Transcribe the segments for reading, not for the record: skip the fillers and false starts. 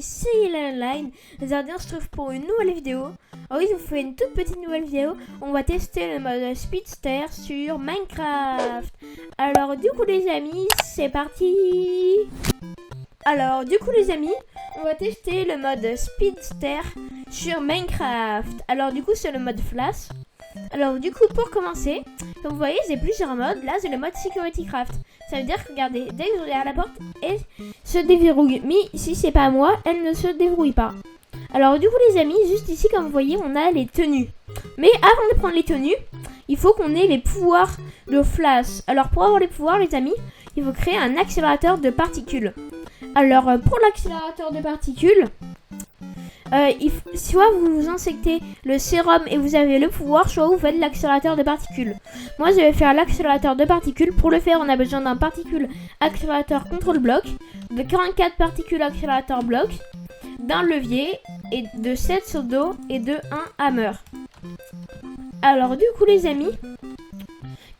c'est Online. Aujourd'hui on se retrouve pour une nouvelle vidéo. Alors oui, je vous fais une toute petite nouvelle vidéo. On va tester le mode Speedster sur Minecraft. Alors du coup les amis, c'est parti. Alors du coup les amis, on va tester le mode Speedster sur Minecraft. Alors du coup c'est le mode Flash. Alors du coup pour commencer, comme vous voyez j'ai plusieurs modes. Là c'est le mode Security Craft. Ça veut dire que regardez, dès que je regarde la porte, elle se déverrouille. Mais si c'est pas moi, elle ne se déverrouille pas. Alors du coup les amis, juste ici comme vous voyez, on a les tenues. Mais avant de prendre les tenues, il faut qu'on ait les pouvoirs de Flash. Alors pour avoir les pouvoirs les amis, il faut créer un accélérateur de particules. Alors pour l'accélérateur de particules, soit vous vous injectez le sérum et vous avez le pouvoir, soit vous faites l'accélérateur de particules. Moi je vais faire l'accélérateur de particules. Pour le faire on a besoin d'un particule accélérateur contrôle bloc, de 44 particules accélérateur bloc, d'un levier et de 7 seaux d'eau et de 1 hammer. Alors du coup les amis,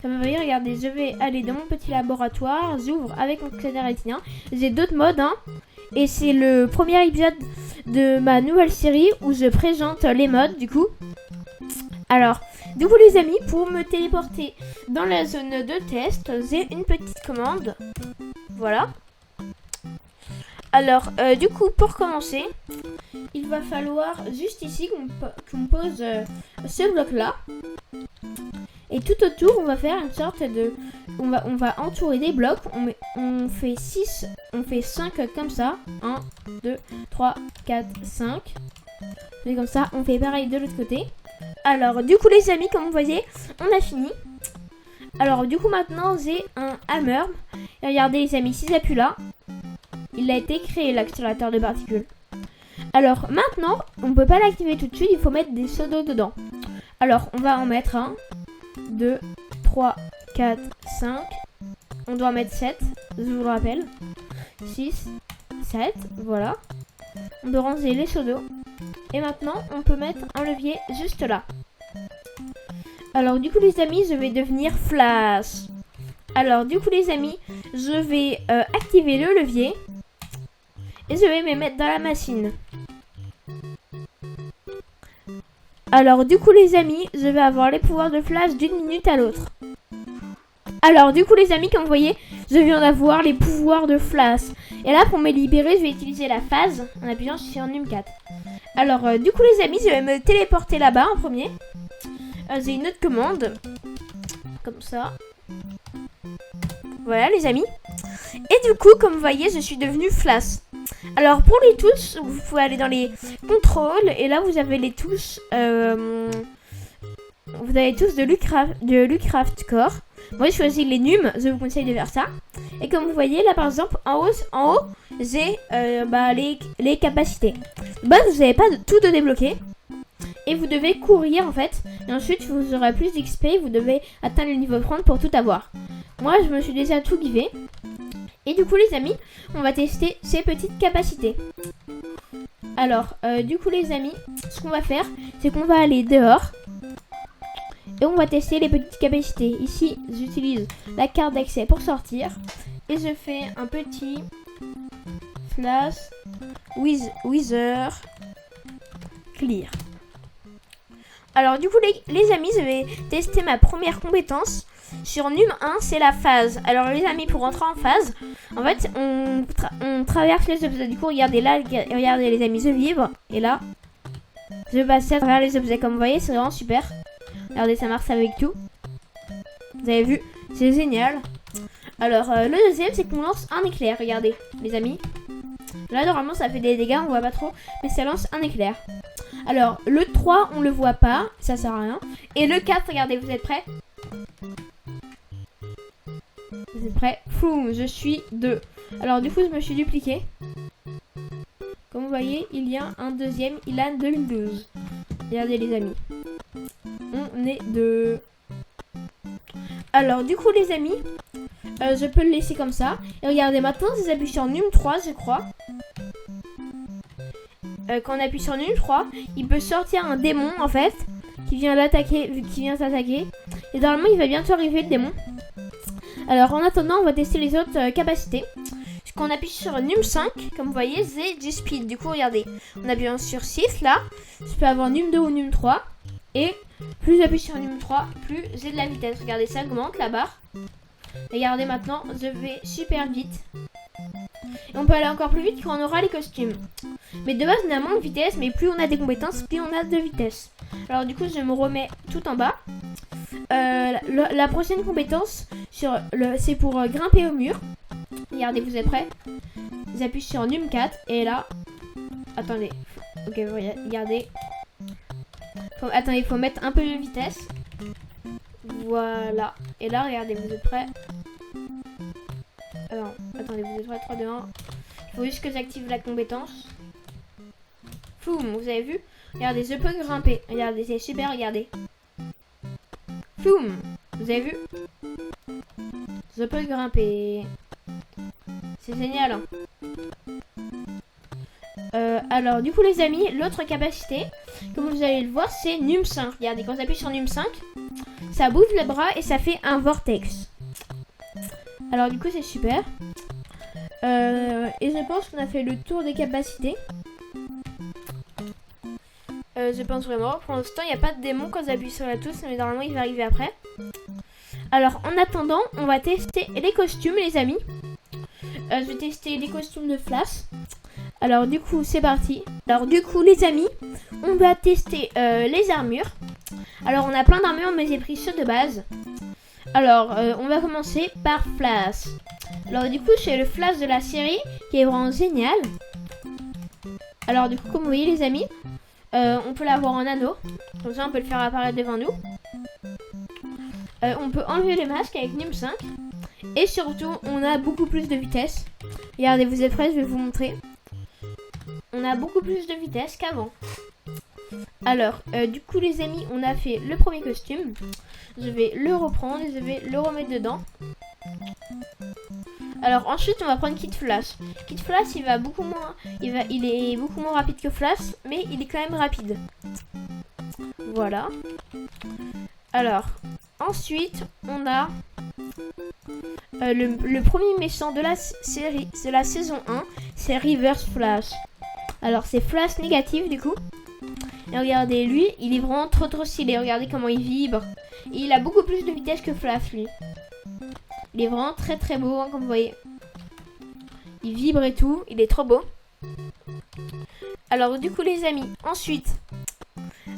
comme vous voyez, regardez, je vais aller dans mon petit laboratoire, j'ouvre avec mon clavier rétinien. J'ai d'autres modes et c'est le premier épisode de ma nouvelle série où je présente les modes du coup. Alors, du coup les amis, pour me téléporter dans la zone de test, j'ai une petite commande. Voilà. Alors, du coup, pour commencer, il va falloir juste ici qu'on pose ce bloc-là. Et tout autour, on va faire une sorte de... On va entourer des blocs. On fait 5 comme ça. 1, 2, 3, 4, 5. Et comme ça, on fait pareil de l'autre côté. Alors, du coup, les amis, comme vous voyez, on a fini. Alors, du coup, maintenant, j'ai un hammer. Et regardez, les amis, si j'appuie là, il a été créé, l'accélérateur de particules. Alors, maintenant, on ne peut pas l'activer tout de suite. Il faut mettre des seaux d'eau dedans. Alors, on va en mettre 1, 2, 3, 4, 5. On doit mettre 7, je vous le rappelle. 6, 7, voilà. On doit ranger les seaux d'eau. Et maintenant, on peut mettre un levier juste là. Alors, du coup, les amis, je vais devenir Flash. Alors, du coup, les amis, je vais activer le levier. Et je vais me mettre dans la machine. Alors du coup les amis, je vais avoir les pouvoirs de Flash d'une minute à l'autre. Alors du coup les amis, comme vous voyez, je viens d'avoir les pouvoirs de Flash. Et là pour me libérer, je vais utiliser la phase en appuyant sur NUM4. Alors du coup les amis, je vais me téléporter là-bas en premier. J'ai une autre commande. Comme ça. Voilà les amis. Et du coup, comme vous voyez, je suis devenue Flash. Alors pour les touches, vous pouvez aller dans les contrôles et là vous avez les touches. Vous avez tous de Lucraft Core. Moi je choisis les NUM, je vous conseille de faire ça. Et comme vous voyez là par exemple en haut j'ai les capacités. Bah vous n'avez pas tout de débloquer. Et vous devez courir en fait. Et ensuite vous aurez plus d'XP. Vous devez atteindre le niveau 30 pour tout avoir. Moi je me suis déjà tout givé. Et du coup les amis, on va tester ces petites capacités. Alors du coup les amis, ce qu'on va faire, c'est qu'on va aller dehors. Et on va tester les petites capacités. Ici, j'utilise la carte d'accès pour sortir. Et je fais un petit Flash Wither Clear. Alors du coup les amis, je vais tester ma première compétence. Sur NUM 1, c'est la phase. Alors les amis, pour rentrer en phase, en fait, on traverse les objets. Du coup, regardez là, regardez les amis, je vibre. Et là, je passe à travers les objets. Comme vous voyez, c'est vraiment super. Regardez, ça marche avec tout. Vous avez vu, c'est génial. Alors, le deuxième, c'est qu'on lance un éclair. Regardez, les amis. Là, normalement, ça fait des dégâts, on voit pas trop. Mais ça lance un éclair. Alors, le 3, on le voit pas. Ça sert à rien. Et le 4, regardez, vous êtes prêts ? Vous êtes prêts? Fou, je suis 2. Alors du coup je me suis dupliqué. Comme vous voyez, il y a un deuxième, il a 2012. Regardez les amis. On est 2. Alors du coup les amis, je peux le laisser comme ça. Et regardez maintenant, si j'appuie sur NUM 3 je crois. Quand on appuie sur NUM 3, il peut sortir un démon en fait. Qui vient l'attaquer, qui vient s'attaquer. Et normalement il va bientôt arriver le démon. Alors en attendant, on va tester les autres capacités. quand on appuie sur num 5, comme vous voyez, j'ai du speed. Du coup, regardez, on appuie sur 6 là, je peux avoir num 2 ou num 3. Et plus j'appuie sur num 3, plus j'ai de la vitesse. Regardez, ça augmente la barre. Regardez maintenant, je vais super vite. Et on peut aller encore plus vite quand on aura les costumes. Mais de base, on a moins de vitesse, mais plus on a des compétences, plus on a de vitesse. Alors du coup, je me remets tout en bas. La prochaine compétence, c'est pour grimper au mur. Regardez, vous êtes prêts? J'appuie sur num 4 et là... Attendez. Ok, regardez. Attendez, il faut mettre un peu de vitesse. Voilà. Et là, regardez, vous êtes prêts? Alors, attendez, vous êtes prêts? 3, 2, 1. Il faut juste que j'active la compétence. Floum, vous avez vu? Regardez, je peux grimper. Regardez, c'est super, regardez. Floum, vous avez vu? Je peux grimper. C'est génial. Hein. Alors, du coup, les amis, l'autre capacité, comme vous allez le voir, c'est num 5. Regardez, quand j'appuie sur num 5, ça bouge le bras et ça fait un vortex. Alors, du coup, c'est super. Et je pense qu'on a fait le tour des capacités. Je pense vraiment. Pour l'instant, il n'y a pas de démon quand j'appuie sur la touche, mais normalement, il va arriver après. Alors, en attendant, on va tester les costumes, les amis. Je vais tester les costumes de Flash. Alors, du coup, c'est parti. Alors, du coup, les amis, on va tester les armures. Alors, on a plein d'armures, mais j'ai pris ceux de base. Alors, on va commencer par Flash. Alors, du coup, c'est le Flash de la série qui est vraiment génial. Alors, du coup, comme vous voyez, les amis, on peut l'avoir en anneau. Comme ça, on peut le faire apparaître devant nous. On peut enlever les masques avec num 5. Et surtout, on a beaucoup plus de vitesse. Regardez, vous êtes prêts? Je vais vous montrer. On a beaucoup plus de vitesse qu'avant. Alors, du coup, les amis, on a fait le premier costume. Je vais le reprendre et je vais le remettre dedans. Alors, ensuite, on va prendre Kid Flash. Kid Flash, il est beaucoup moins rapide que Flash, mais il est quand même rapide. Voilà. Alors, ensuite, on a le premier méchant de la série, c'est la saison 1, c'est Reverse Flash. Alors, c'est Flash négatif, du coup. Et regardez, lui, il est vraiment trop stylé. Regardez comment il vibre. Et il a beaucoup plus de vitesse que Flash, lui. Il est vraiment très beau, hein, comme vous voyez. Il vibre et tout. Il est trop beau. Alors, du coup, les amis, ensuite,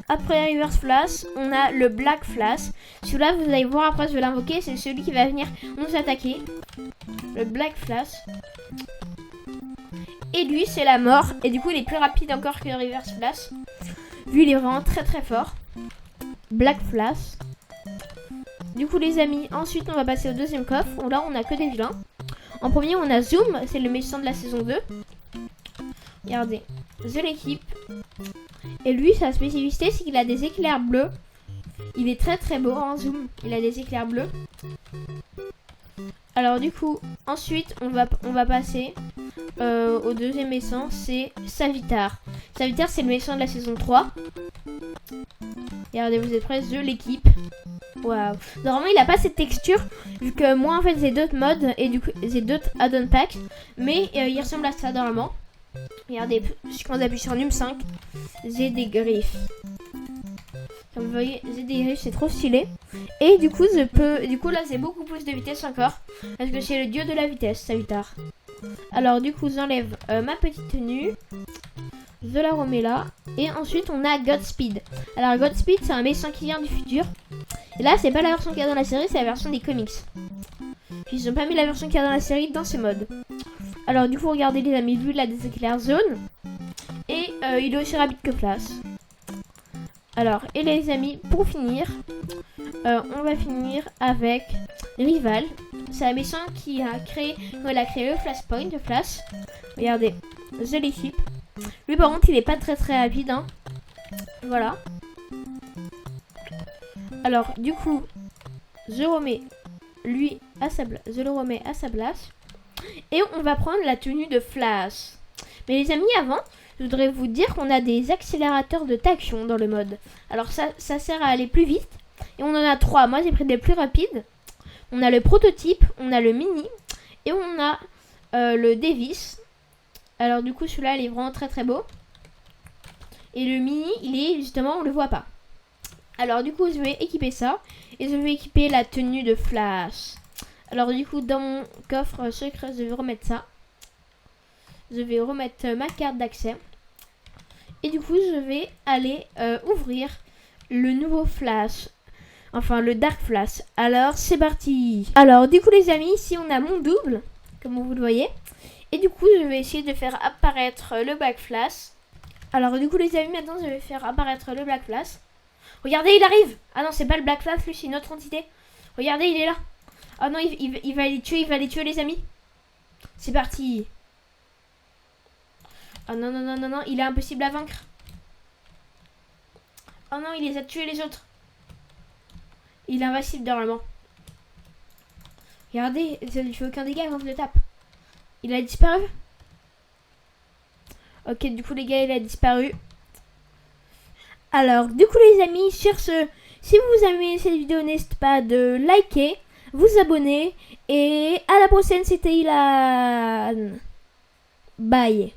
après Reverse Flash, on a le Black Flash. Celui-là, vous allez voir, après, je vais l'invoquer. C'est celui qui va venir nous attaquer. Le Black Flash. Et lui, c'est la mort. Et du coup, il est plus rapide encore que Reverse Flash. Lui, il est vraiment très fort. Black Flash. Du coup, les amis, ensuite, on va passer au deuxième coffre. Où là, on a que des vilains. En premier, on a Zoom. C'est le méchant de la saison 2. Regardez. The l'équipe. Et lui, sa spécificité, c'est qu'il a des éclairs bleus. Il est très beau en Zoom. Il a des éclairs bleus. Alors, du coup, ensuite, on va passer au deuxième méchant. C'est Savitar. Savitar, c'est le méchant de la saison 3. Regardez, vous êtes prêts? The l'équipe. Waouh. Normalement, il a pas cette texture. Vu que moi, en fait, j'ai d'autres modes. Et du coup, j'ai d'autres add-on packs. Mais il ressemble à ça normalement. Regardez, quand j'appuie sur num 5, j'ai des griffes. Comme vous voyez, j'ai des griffes, c'est trop stylé. Et du coup, là, j'ai beaucoup plus de vitesse encore. Parce que c'est le dieu de la vitesse, Savitar. Alors, du coup, j'enlève ma petite tenue. Je la remets là. Et ensuite, on a Godspeed. Alors, Godspeed, c'est un méchant qui vient du futur. Et là, c'est pas la version qu'il y a dans la série, c'est la version des comics. Puis, ils ont pas mis la version qu'il y a dans la série dans ces modes. Alors, du coup, regardez, les amis, lui, il a des éclairs jaunes. Et il est aussi rapide que Flash. Alors, et les amis, pour finir, on va finir avec Rival. C'est un méchant qui a créé le Flashpoint de Flash. Regardez, The l'équipe. Lui, par contre, il est pas très rapide. Hein. Voilà. Alors, du coup, je remets lui à sa place. Je le remets à sa place. Et on va prendre la tenue de Flash. Mais les amis, avant, je voudrais vous dire qu'on a des accélérateurs de traction dans le mode. Alors ça sert à aller plus vite. Et on en a 3. Moi, j'ai pris des plus rapides. On a le prototype, on a le mini. Et on a le Davis. Alors du coup celui-là il est vraiment très très beau. Et le mini il est justement on le voit pas. Alors du coup je vais équiper ça. Et je vais équiper la tenue de Flash. Alors du coup dans mon coffre secret je vais remettre ça. Je vais remettre ma carte d'accès. Et du coup je vais aller ouvrir le nouveau Flash. Enfin le Dark Flash. Alors c'est parti. Alors du coup les amis ici on a mon double. Comme vous le voyez. Et du coup je vais essayer de faire apparaître le Black Flash. Alors du coup les amis maintenant je vais faire apparaître le Black Flash. Regardez il arrive. Ah non c'est pas le Black Flash lui c'est une autre entité. Regardez il est là. Ah non il va les tuer les amis. C'est parti. Oh non non non non non il est impossible à vaincre. Oh non il les a tués les autres. Il est invincible normalement. Regardez ça ne fait aucun dégât quand je le tape. Il a disparu. Ok, du coup les gars, il a disparu. Alors, du coup les amis, sur ce, si vous avez aimé cette vidéo, n'hésitez pas de liker, vous abonner. Et à la prochaine, c'était Ilan. Bye.